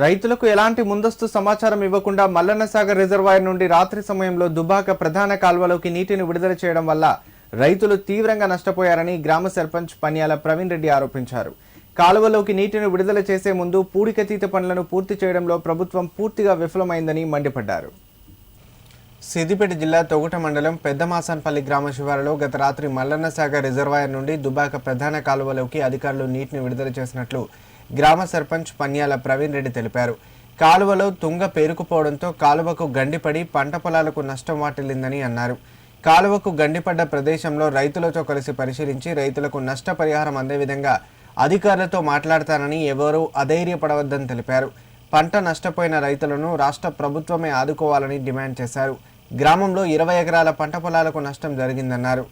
రైతులకు ఎలాంటి ముందస్తు సమాచారం ఇవ్వకుండా మల్లన్న సాగర్ రిజర్వాయర్ నుండి రాత్రి సమయంలో దుబాక ప్రధాన కాల్వలోకి నీటిని విడుదల చేయడం వల్ల రైతులు తీవ్రంగా నష్టపోయారని గ్రామ సర్పంచ్ పన్యాల ప్రవీణ్ రెడ్డి ఆరోపించారు. కాలువలోకి నీటిని విడుదల చేసే ముందు పూడికతీత పనులను పూర్తి చేయడంలో ప్రభుత్వం పూర్తిగా విఫలమైందని మండిపడ్డారు. సిద్దిపేట జిల్లా తొగుట మండలం పెద్దమాసాన్పల్లి గ్రామ శివారులో గత రాత్రి మల్లన్న సాగర్ రిజర్వాయర్ నుండి దుబాక ప్రధాన కాలువలోకి అధికారులు నీటిని విడుదల చేసినట్లు గ్రామ సర్పంచ్ పన్యాల ప్రవీణ్ రెడ్డి తెలిపారు. కాలువలో తుంగ పేరుకుపోవడంతో కాలువకు గండిపడి పంట పొలాలకు నష్టం వాటిల్లిందని అన్నారు. కాలువకు గండిపడ్డ ప్రదేశంలో రైతులతో కలిసి పరిశీలించి రైతులకు నష్టపరిహారం అందే విధంగా అధికారులతో మాట్లాడతానని ఎవరూ అధైర్యపడవద్దని తెలిపారు. పంట నష్టపోయిన రైతులను రాష్ట్ర ప్రభుత్వమే ఆదుకోవాలని డిమాండ్ చేశారు. గ్రామంలో 20 ఎకరాల పంట పొలాలకు నష్టం జరిగిందన్నారు.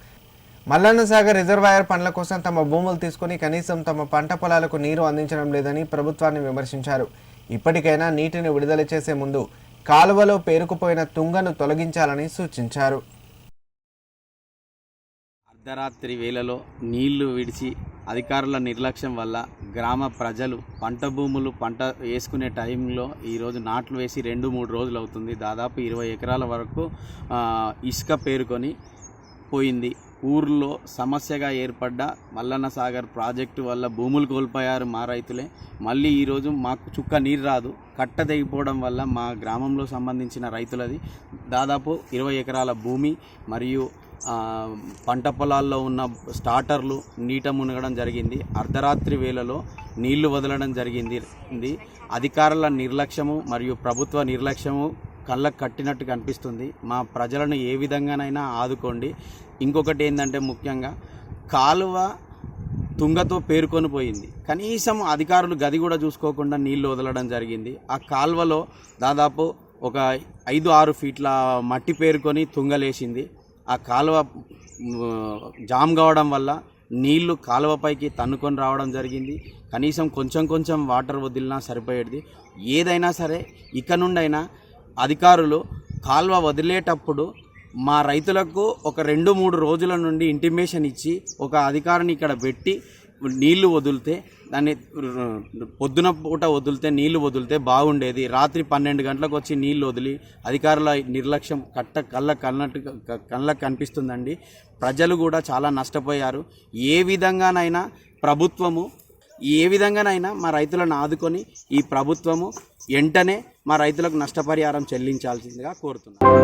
మల్లన్న సాగర్ రిజర్వాయర్ పనుల కోసం తమ భూములు తీసుకుని కనీసం తమ పంట పొలాలకు నీరు అందించడం లేదని ప్రభుత్వాన్ని విమర్శించారు. ఇప్పటికైనా నీటిని విడుదల చేసే ముందు కాలువలో పేరుకుపోయిన తుంగను తొలగించాలని సూచించారు. అర్ధరాత్రి వేళలో నీళ్లు విడిచి అధికారుల నిర్లక్ష్యం వల్ల గ్రామ ప్రజలు పంట భూములు పంట వేసుకునే టైంలో ఈరోజు నాట్లు వేసి 2-3 రోజులు అవుతుంది. దాదాపు 20 ఎకరాల వరకు ఇసుక పేరుకొని పోయింది. ఊర్లో సమస్యగా ఏర్పడ్డ మల్లన్న సాగర్ ప్రాజెక్టు వల్ల భూములు కోల్పోయారు మా రైతులే. మళ్ళీ ఈరోజు మాకు చుక్క నీరు రాదు. కట్ట తెగిపోవడం వల్ల మా గ్రామంలో సంబంధించిన రైతులది దాదాపు 20 ఎకరాల భూమి మరియు పంట పొలాల్లో ఉన్న స్టార్టర్లు నీట మునగడం జరిగింది. అర్ధరాత్రి వేళలో నీళ్లు వదలడం జరిగింది. అధికారుల నిర్లక్ష్యము మరియు ప్రభుత్వ నిర్లక్ష్యము కళ్ళకు కట్టినట్టు కనిపిస్తుంది. మా ప్రజలను ఏ విధంగానైనా ఆదుకోండి. ఇంకొకటి ఏంటంటే ముఖ్యంగా కాలువ తుంగతో పేరుకొని పోయింది. కనీసం అధికారులు గది కూడా చూసుకోకుండా నీళ్లు వదలడం జరిగింది. ఆ కాలువలో దాదాపు ఒక 5-6 ఫీట్ల మట్టి పేరుకొని తుంగలేసింది. ఆ కాలువ జామ్ కావడం వల్ల నీళ్లు కాలువపైకి తన్నుకొని రావడం జరిగింది. కనీసం కొంచెం వాటర్ వదిలినా సరిపోయేది. ఏదైనా సరే ఇక నుండైనా అధికారులు కాలువ వదిలేటప్పుడు మా రైతులకు ఒక 2-3 రోజుల నుండి ఇంటిమేషన్ ఇచ్చి ఒక అధికారిని ఇక్కడ పెట్టి నీళ్లు వదిలితే దాన్ని పొద్దున పూట వదిలితే నీళ్లు వదిలితే బాగుండేది. రాత్రి 12 గంటలకు వచ్చి నీళ్లు వదిలి అధికారుల నిర్లక్ష్యం కళ్ళకు కనిపిస్తుందండి. ప్రజలు కూడా చాలా నష్టపోయారు. ఏ విధంగానైనా మా రైతులను ఆదుకొని ఈ ప్రభుత్వము వెంటనే మా రైతులకు నష్టపరిహారం చెల్లించాల్సిందిగా కోరుతున్నాను.